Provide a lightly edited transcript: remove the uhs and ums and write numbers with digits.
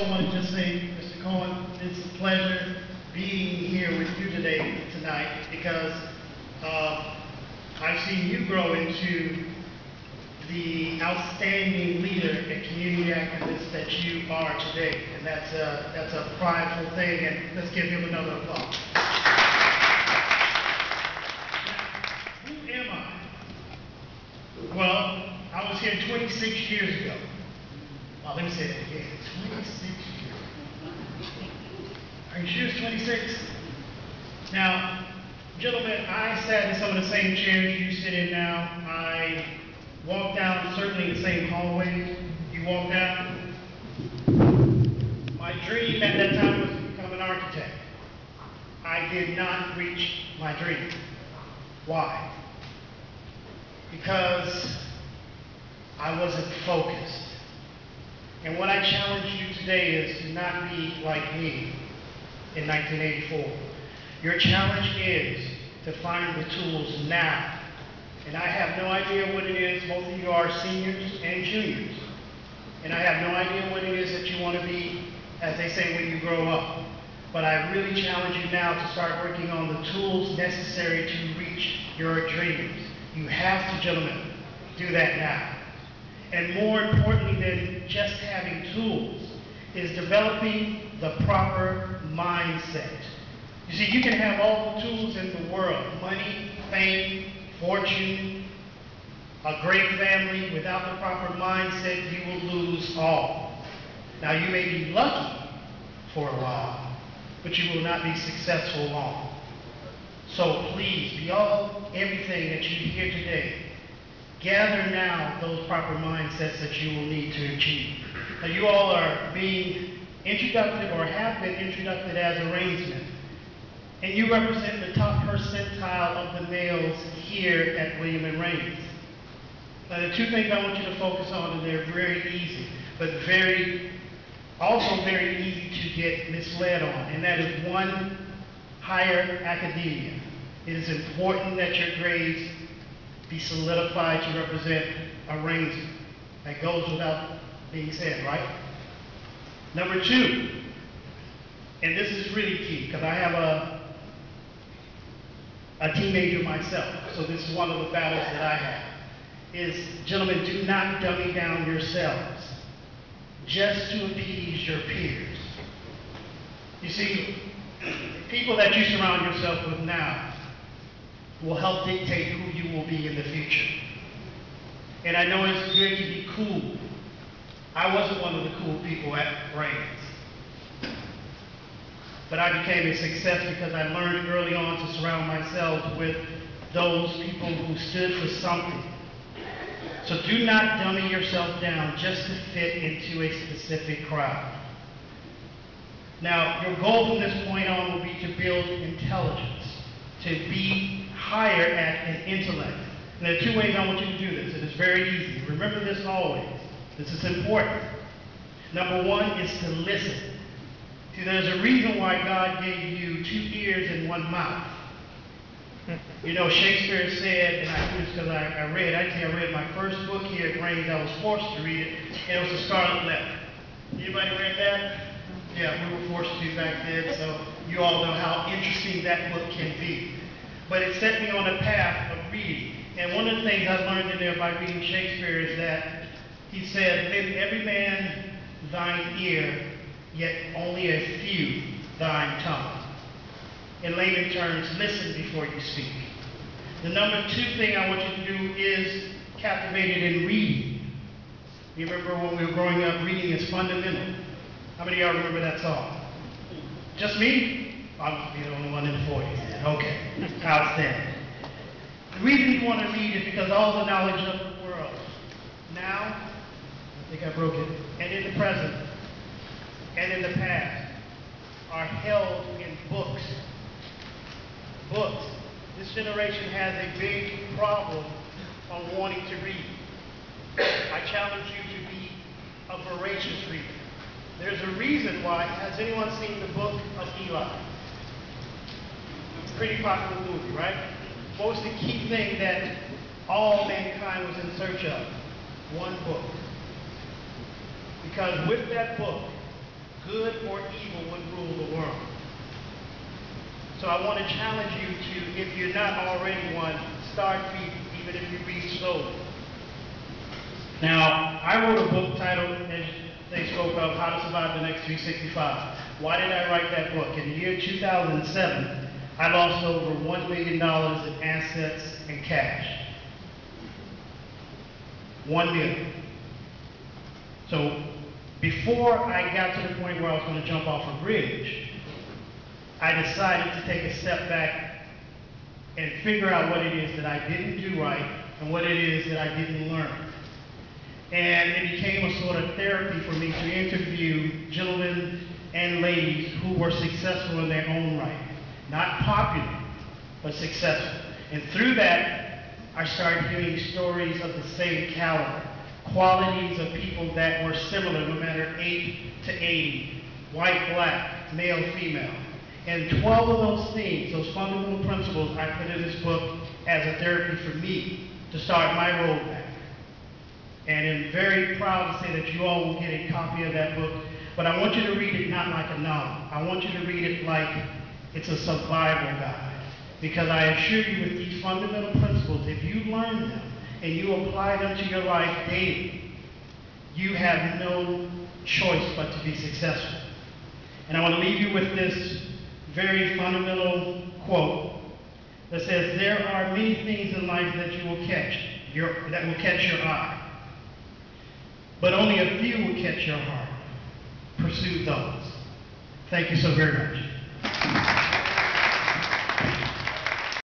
I want to just say, Mr. Cohen, it's a pleasure being here with you tonight, because I've seen you grow into the outstanding leader and community activist that you are today, and that's a prideful thing, and let's give him another applause. Now, who am I? Well, I was here 26 years ago. Oh, let me say that again. 26 years. Are you sure it's 26? Now, gentlemen, I sat in some of the same chairs you sit in now. I walked down certainly the same hallways you walked down. My dream at that time was to become an architect. I did not reach my dream. Why? Because I wasn't focused. And what I challenge you today is to not be like me in 1984. Your challenge is to find the tools now. And I have no idea what it is. Both of you are seniors and juniors. And I have no idea what it is that you want to be, as they say, when you grow up. But I really challenge you now to start working on the tools necessary to reach your dreams. You have to, gentlemen, do that now. And more importantly than just having tools is developing the proper mindset. You see, you can have all the tools in the world, money, fame, fortune, a great family. Without the proper mindset, you will lose all. Now, you may be lucky for a while, but you will not be successful long. So please, beyond everything that you hear today, gather now those proper mindsets that you will need to achieve. Now, you all are being introduced or have been introduced as a Rainesmen, and you represent the top percentile of the males here at William and Raines. Now, the two things I want you to focus on, and they're very easy, but also very easy to get misled on, and that is one, higher academia. It is important that your grades be solidified to represent a Rainesman. That goes without being said, right? Number two, and this is really key, because I have a teenager myself, so this is one of the battles that I have, is, gentlemen, do not dummy down yourselves just to appease your peers. You see, people that you surround yourself with now will help dictate who you will be in the future. And I know it's good to be cool. I wasn't one of the cool people at Raines. But I became a success because I learned early on to surround myself with those people who stood for something. So do not dummy yourself down just to fit into a specific crowd. Now, your goal from this point on will be to build intelligence, to be higher at an intellect. And there are two ways I want you to do this. It is very easy. Remember this always. This is important. Number one is to listen. See, there's a reason why God gave you 2 ears and 1 mouth. You know, Shakespeare said, and I do this because I read my first book here at Raines. I was forced to read it, and it was The Scarlet Letter. Anybody read that? Yeah, we were forced to back then, so you all know how interesting that book can be. But it set me on a path of reading. And one of the things I learned in there by reading Shakespeare is that he said, "Lend every man thine ear, yet only a few thine tongue." In layman terms, listen before you speak. The number 2 thing I want you to do is captivated in reading. You remember when we were growing up, reading is fundamental. How many of y'all remember that song? Just me? I'm the only one in the 40s. Okay, outstanding. The reason you want to read is because all the knowledge of the world, now, I think I broke it, and in the present, and in the past, are held in books. Books. This generation has a big problem on wanting to read. I challenge you to be a voracious reader. There's a reason why. Has anyone seen the book of Eli? Pretty popular movie, right? What was the key thing that all mankind was in search of? One book. Because with that book, So I want to challenge you to, if you're not already one, start reading, even if you read slowly. Now, I wrote a book titled, as they spoke of, How to Survive the Next 365. Why did I write that book? In the year 2007, I lost over $1 million in assets and cash. 1 million. So before I got to the point where I was going to jump off a bridge, I decided to take a step back and figure out what it is that I didn't do right and what it is that I didn't learn. And it became a sort of therapy for me to interview gentlemen and ladies who were successful in their own right. Not popular, but successful. And through that, I started hearing stories of the same caliber, qualities of people that were similar, no matter age to 80, white, black, male, female. And 12 of those things, those fundamental principles, I put in this book as a therapy for me to start my roadmap. And I'm very proud to say that you all will get a copy of that book. But I want you to read it not like a novel. I want you to read it like it's a survival guide. Because I assure you, with these fundamental principles, if you learn them and you apply them to your life daily, you have no choice but to be successful. And I want to leave you with this very fundamental quote that says, there are many things in life that you will catch, that will catch your eye. But only a few will catch your heart. Pursue those. Thank you so very much.